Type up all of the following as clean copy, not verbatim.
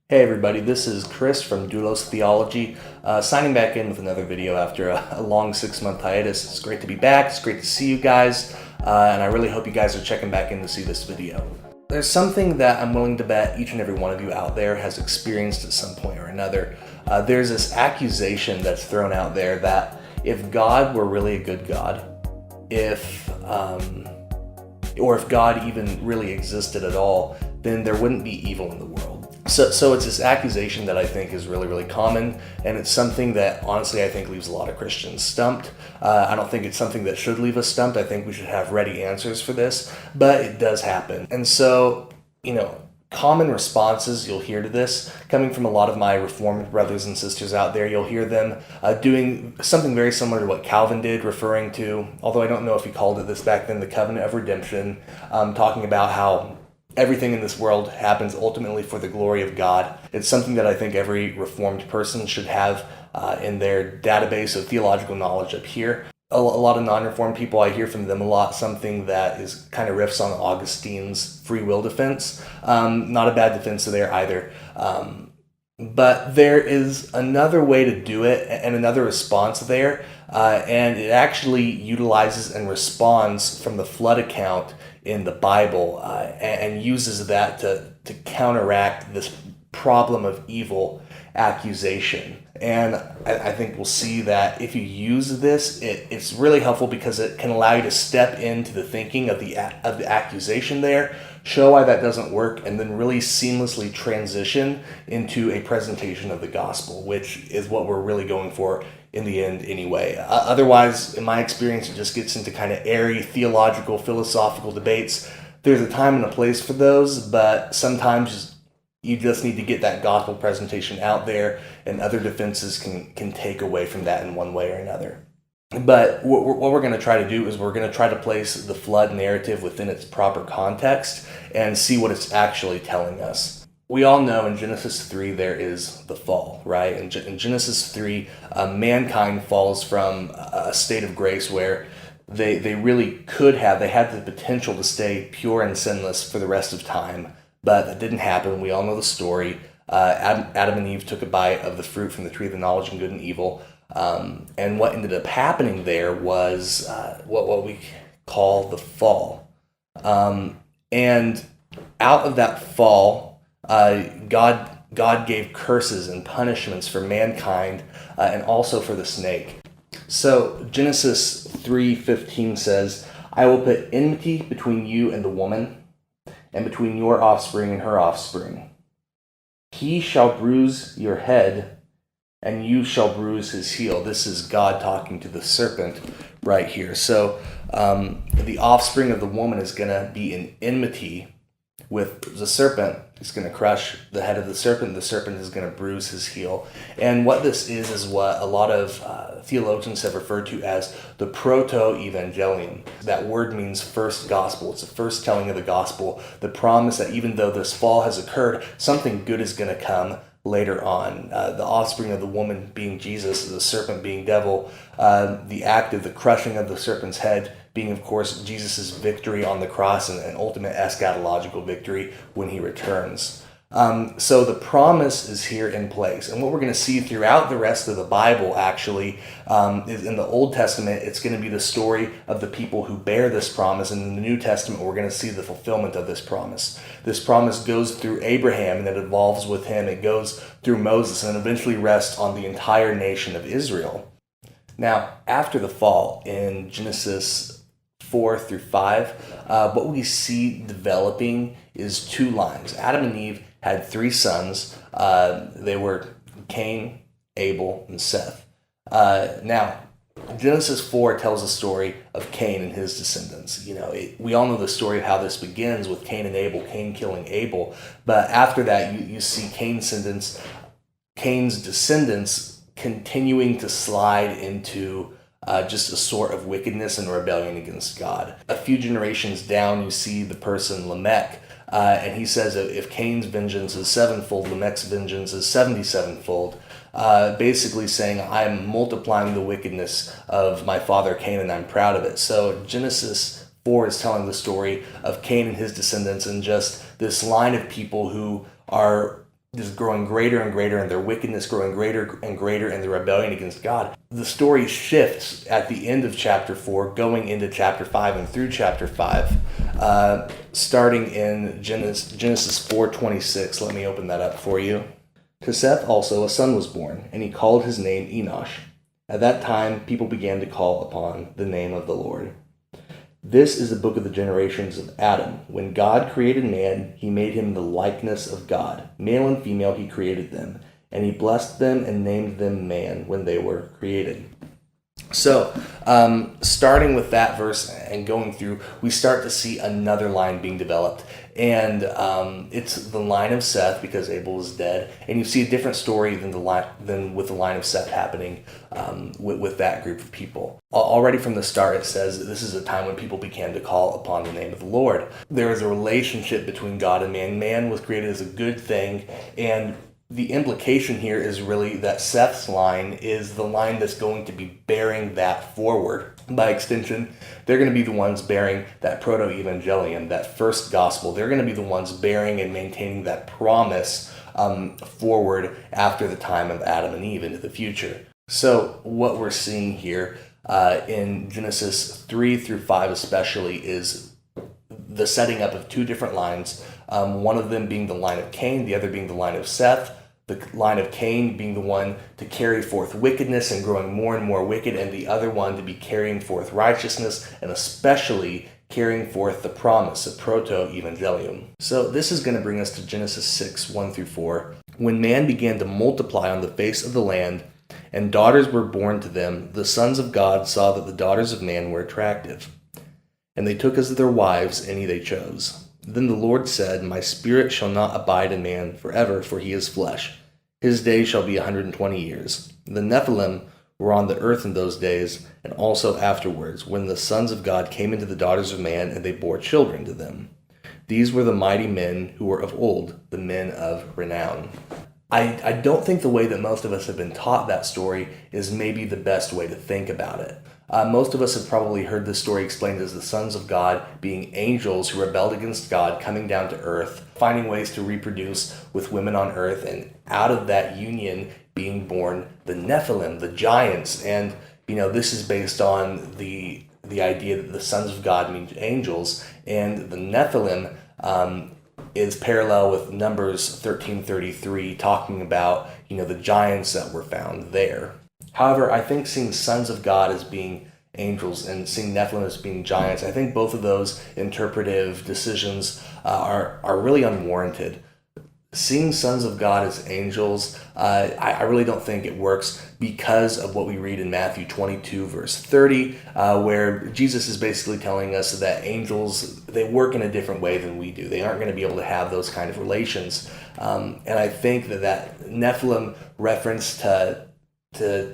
Hey everybody, this is Chris from Doulos Theology, signing back in with another video after a long 6-month hiatus. It's great to be back, it's great to see you guys, and I really hope you guys are checking back in to see this video. There's something that I'm willing to bet each and every one of you out there has experienced at some point or another. There's this accusation that's thrown out there that if God were really a good God, or if God even really existed at all, then there wouldn't be evil in the world. So it's this accusation that I think is really, really common, and it's something that honestly I think leaves a lot of Christians stumped. I don't think it's something that should leave us stumped. I think we should have ready answers for this, but it does happen. And so, common responses you'll hear to this coming from a lot of my Reformed brothers and sisters out there. You'll hear them doing something very similar to what Calvin did, referring to, although I don't know if he called it this back then, the covenant of redemption, talking about how everything in this world happens ultimately for the glory of God. It's something that I think every Reformed person should have in their database of theological knowledge up here. A lot of non-Reformed people, I hear from them a lot something that is kind of riffs on Augustine's free will defense. Not a bad defense there either. But there is another way to do it and another response there, and it actually utilizes and responds from the flood account in the Bible and uses that to counteract this problem of evil accusation. And I think we'll see that if you use this, it's really helpful because it can allow you to step into the thinking of the accusation there, show why that doesn't work, and then really seamlessly transition into a presentation of the gospel, which is what we're really going for in the end anyway. Otherwise, in my experience, it just gets into kind of airy theological, philosophical debates. There's a time and a place for those, but sometimes you just need to get that gospel presentation out there, and other defenses can take away from that in one way or another. But what we're going to try to do is we're going to try to place the flood narrative within its proper context and see what it's actually telling us. We all know in Genesis 3 there is the fall, right? In Genesis 3, mankind falls from a state of grace where they really they had the potential to stay pure and sinless for the rest of time, but that didn't happen. We all know the story. Adam and Eve took a bite of the fruit from the tree of the knowledge of good and evil. And what ended up happening there was what we call the fall. And out of that fall, God gave curses and punishments for mankind and also for the snake. So Genesis 3:15 says, "I will put enmity between you and the woman, and between your offspring and her offspring. He shall bruise your head, and you shall bruise his heel." This is God talking to the serpent right here. So the offspring of the woman is going to be in enmity with the serpent. He's going to crush the head of the serpent. The serpent is going to bruise his heel. And what this is what a lot of theologians have referred to as the proto-evangelium. That word means first gospel. It's the first telling of the gospel, the promise that even though this fall has occurred, something good is going to come later on. The offspring of the woman being Jesus, the serpent being devil, the act of the crushing of the serpent's head being, of course, Jesus' victory on the cross and ultimate eschatological victory when he returns. So the promise is here in place. And what we're going to see throughout the rest of the Bible, actually, is in the Old Testament, it's going to be the story of the people who bear this promise. And in the New Testament, we're going to see the fulfillment of this promise. This promise goes through Abraham, and it evolves with him. It goes through Moses, and eventually rests on the entire nation of Israel. Now, after the fall, in Genesis 4-5, what we see developing is two lines. Adam and Eve had 3 sons. They were Cain, Abel, and Seth. Now, Genesis 4 tells the story of Cain and his descendants. We all know the story of how this begins with Cain and Abel, Cain killing Abel. But after that, you see Cain's descendants continuing to slide into just a sort of wickedness and rebellion against God. A few generations down, you see the person Lamech, and he says that if Cain's vengeance is 7-fold, Lamech's vengeance is 77-fold, basically saying, I'm multiplying the wickedness of my father Cain, and I'm proud of it. So Genesis 4 is telling the story of Cain and his descendants, and just this line of people who are just growing greater and greater, and their wickedness growing greater and greater, and their rebellion against God. The story shifts at the end of chapter 4, going into chapter 5 and through chapter 5, starting in Genesis 4:26. Let me open that up for you. To Seth also a son was born, and he called his name Enosh. At that time, people began to call upon the name of the Lord. This is the book of the generations of Adam. When God created man, he made him the likeness of God. Male and female he created them, and he blessed them and named them man when they were created. So, starting with that verse and going through, we start to see another line being developed. And it's the line of Seth, because Abel is dead. And you see a different story than with the line of Seth happening with that group of people. Already from the start, it says that this is a time when people began to call upon the name of the Lord. There is a relationship between God and man. Man was created as a good thing, and the implication here is really that Seth's line is the line that's going to be bearing that forward. By extension, they're going to be the ones bearing that proto-evangelium, that first gospel. They're going to be the ones bearing and maintaining that promise forward after the time of Adam and Eve into the future. So what we're seeing here in Genesis 3 through 5 especially is the setting up of two different lines, one of them being the line of Cain, the other being the line of Seth. The line of Cain being the one to carry forth wickedness and growing more and more wicked, and the other one to be carrying forth righteousness, and especially carrying forth the promise of proto-evangelium. So this is going to bring us to Genesis 6, 1 through 4. When man began to multiply on the face of the land, and daughters were born to them, the sons of God saw that the daughters of man were attractive. And they took as their wives any they chose. Then the Lord said, My spirit shall not abide in man forever, for he is flesh. His days shall be 120 years. The Nephilim were on the earth in those days, and also afterwards, when the sons of God came into the daughters of man, and they bore children to them. These were the mighty men who were of old, the men of renown. I don't think the way that most of us have been taught that story is maybe the best way to think about it. Most of us have probably heard this story explained as the sons of God being angels who rebelled against God, coming down to earth, finding ways to reproduce with women on earth, and out of that union being born the Nephilim, the giants. And, this is based on the idea that the sons of God mean angels, and the Nephilim is parallel with Numbers 13:33, talking about, the giants that were found there. However, I think seeing sons of God as being angels and seeing Nephilim as being giants, I think both of those interpretive decisions are really unwarranted. Seeing sons of God as angels, I really don't think it works because of what we read in Matthew 22, verse 30, where Jesus is basically telling us that angels, they work in a different way than we do. They aren't going to be able to have those kind of relations. And I think that Nephilim reference to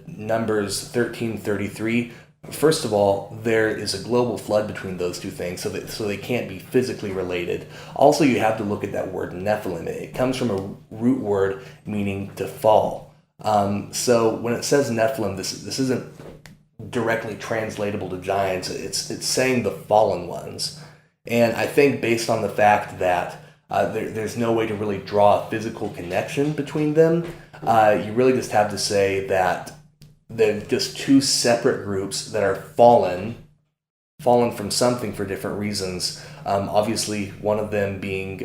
Numbers 13:33, first of all, there is a global flood between those two things, so they can't be physically related. Also, you have to look at that word Nephilim. It comes from a root word meaning to fall. So when it says Nephilim, this isn't directly translatable to giants. It's saying the fallen ones. And I think based on the fact that there's no way to really draw a physical connection between them, you really just have to say that they're just two separate groups that are fallen from something for different reasons. Obviously, one of them being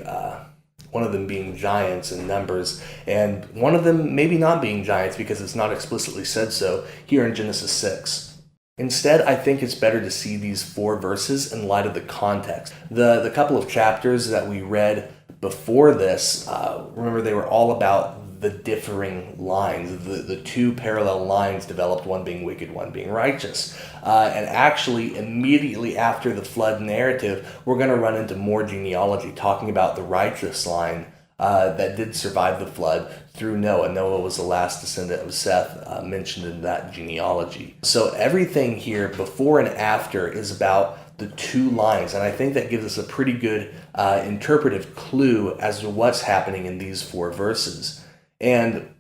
giants in Numbers, and one of them maybe not being giants because it's not explicitly said so here in Genesis 6. Instead, I think it's better to see these 4 verses in light of the context. The couple of chapters that we read before this, remember, they were all about the differing lines, the two parallel lines developed, one being wicked, one being righteous. And actually, immediately after the flood narrative, we're going to run into more genealogy talking about the righteous line that did survive the flood through Noah. Noah was the last descendant of Seth mentioned in that genealogy. So everything here before and after is about the two lines, and I think that gives us a pretty good interpretive clue as to what's happening in these 4 verses. And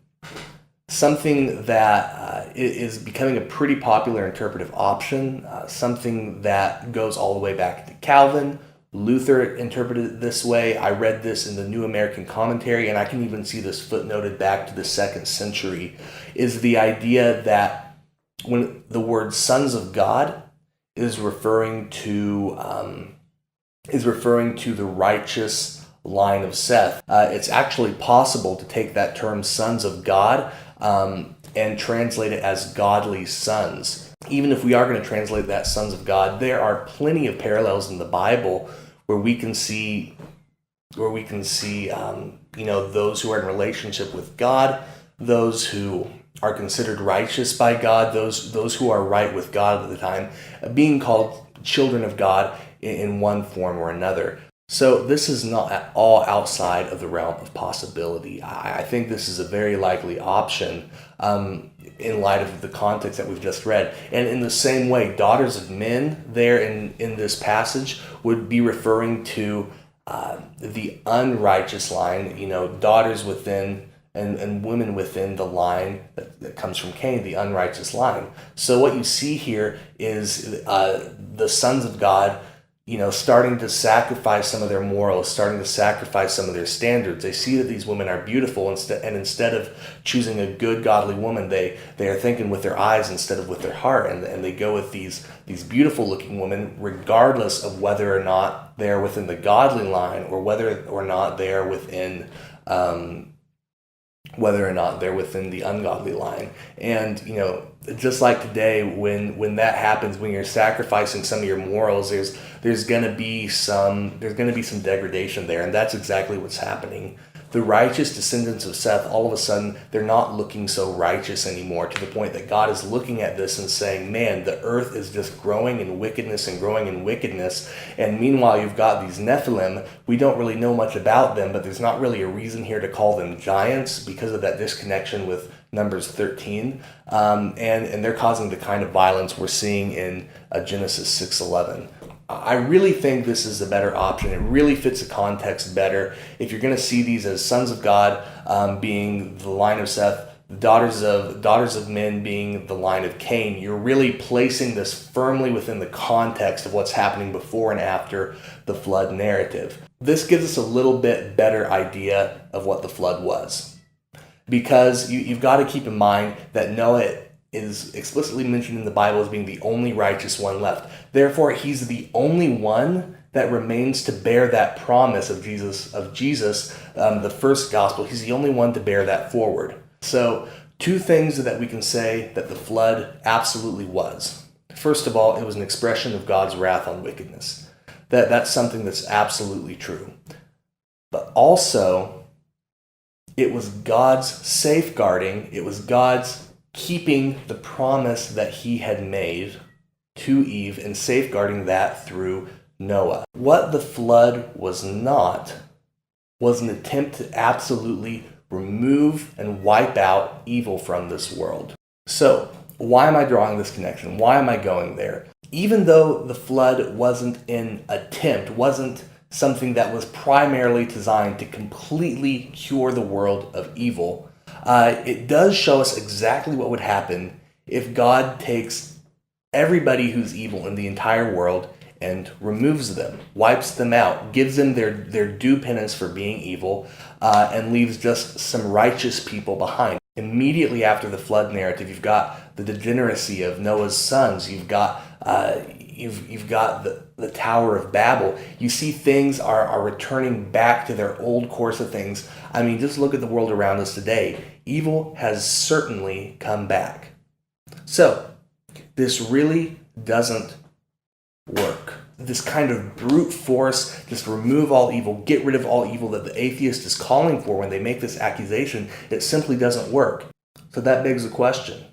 something that is becoming a pretty popular interpretive option, something that goes all the way back to Calvin, Luther interpreted it this way. I read this in the New American Commentary, and I can even see this footnoted back to the 2nd century, is the idea that when the word sons of God is referring to the righteous line of Seth. It's actually possible to take that term sons of God and translate it as godly sons. Even if we are going to translate that sons of God, there are plenty of parallels in the Bible where we can see those who are in relationship with God, those who are considered righteous by God, those who are right with God at the time, being called children of God in one form or another. So this is not at all outside of the realm of possibility. I think this is a very likely option in light of the context that we've just read. And in the same way, daughters of men there in this passage would be referring to the unrighteous line, daughters within and women within the line that comes from Cain, the unrighteous line. So what you see here is the sons of God, starting to sacrifice some of their morals, starting to sacrifice some of their standards. They see that these women are beautiful, and instead of choosing a good, godly woman, they are thinking with their eyes instead of with their heart, and they go with these beautiful-looking women, regardless of whether or not they're within the godly line or whether or not they're within the ungodly line. And just like today, when that happens, when you're sacrificing some of your morals, there's gonna be some degradation there, and that's exactly what's happening. The righteous descendants of Seth, all of a sudden, they're not looking so righteous anymore, to the point that God is looking at this and saying, man, the earth is just growing in wickedness and growing in wickedness. And meanwhile, you've got these Nephilim. We don't really know much about them, but there's not really a reason here to call them giants because of that disconnection with Numbers 13. And they're causing the kind of violence we're seeing in Genesis 6:11. I really think this is a better option. It really fits the context better. If you're going to see these as sons of God being the line of Seth, daughters of men being the line of Cain, you're really placing this firmly within the context of what's happening before and after the flood narrative. This gives us a little bit better idea of what the flood was. Because you've got to keep in mind that Noah is explicitly mentioned in the Bible as being the only righteous one left. Therefore, he's the only one that remains to bear that promise of Jesus, the first gospel. He's the only one to bear that forward. So, two things that we can say that the flood absolutely was. First of all, it was an expression of God's wrath on wickedness. That's something that's absolutely true. But also, it was God's safeguarding, it was God's keeping the promise that he had made to Eve and safeguarding that through Noah. What the flood was not was an attempt to absolutely remove and wipe out evil from this world. So, why am I drawing this connection? Why am I going there? Even though the flood wasn't an attempt, wasn't something that was primarily designed to completely cure the world of evil, it does show us exactly what would happen if God takes everybody who's evil in the entire world and removes them, wipes them out, gives them their due penance for being evil, and leaves just some righteous people behind. Immediately after the flood narrative, you've got the degeneracy of Noah's sons. You've got the Tower of Babel. You see things are returning back to their old course of things. I mean, just look at the world around us today. Evil has certainly come back. So, this really doesn't work. This kind of brute force, just remove all evil, get rid of all evil that the atheist is calling for when they make this accusation, it simply doesn't work. So that begs the question,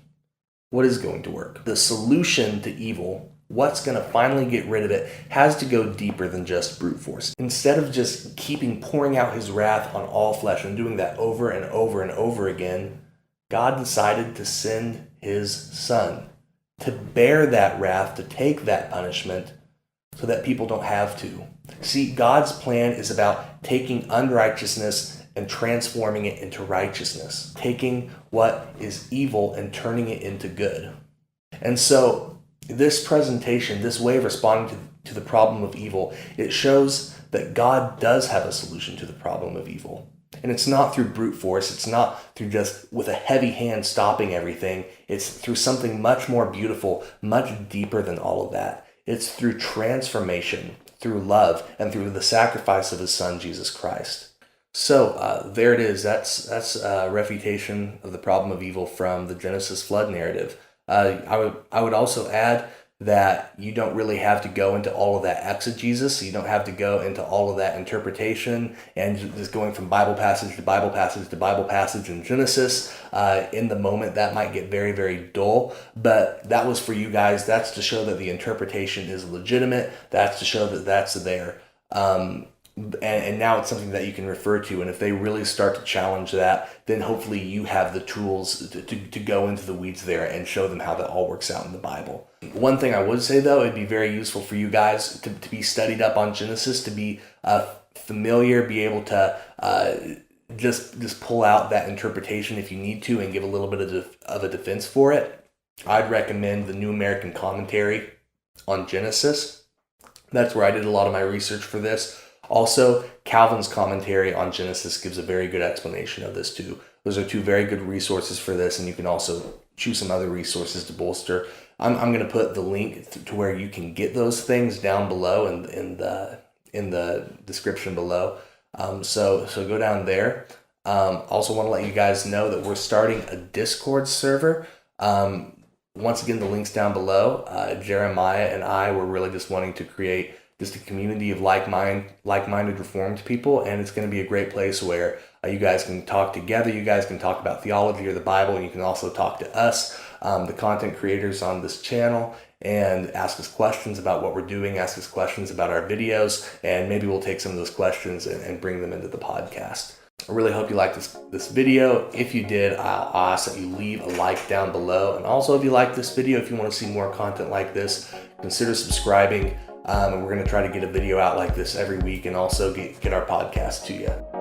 what is going to work? The solution to evil, what's going to finally get rid of it, has to go deeper than just brute force. Instead of just pouring out his wrath on all flesh and doing that over and over and over again, God decided to send his son to bear that wrath, to take that punishment, so that people don't have to. See, God's plan is about taking unrighteousness and transforming it into righteousness, taking what is evil and turning it into good. And so, This presentation, this way of responding to the problem of evil, it shows that God does have a solution to the problem of evil. And it's not through brute force. It's not through just with a heavy hand stopping everything. It's through something much more beautiful, much deeper than all of that. It's through transformation, through love, and through the sacrifice of his son, Jesus Christ. So there it is. That's a refutation of the problem of evil from the Genesis flood narrative. I would also add that you don't really have to go into all of that exegesis. You don't have to go into all of that interpretation and just going from Bible passage to Bible passage to Bible passage in Genesis. In the moment, that might get very, very dull, but that was for you guys. That's to show that the interpretation is legitimate. That's to show that that's there. And now it's something that you can refer to. And if they really start to challenge that, then hopefully you have the tools to go into the weeds there and show them how that all works out in the Bible. One thing I would say, though, it'd be very useful for you guys to be studied up on Genesis, to be familiar, be able to just pull out that interpretation if you need to and give a little bit of a defense for it. I'd recommend the New American Commentary on Genesis. That's where I did a lot of my research for this. Also, Calvin's commentary on Genesis gives a very good explanation of this too. Those are two very good resources for this, and you can also choose some other resources to bolster. I'm going to put the link to where you can get those things down below in the description below. So go down there. Also want to let you guys know that we're starting a Discord server. Once again, the link's down below. Jeremiah and I were really just wanting to create just a community of like-minded Reformed people, and it's going to be a great place where you guys can talk together, you guys can talk about theology or the Bible, and you can also talk to us, the content creators on this channel, and ask us questions about what we're doing, ask us questions about our videos, and maybe we'll take some of those questions and bring them into the podcast. I really hope you liked this video. If you did, I'll ask that you leave a like down below, and also if you like this video, if you want to see more content like this, consider subscribing. And we're going to try to get a video out like this every week and also get our podcast to you.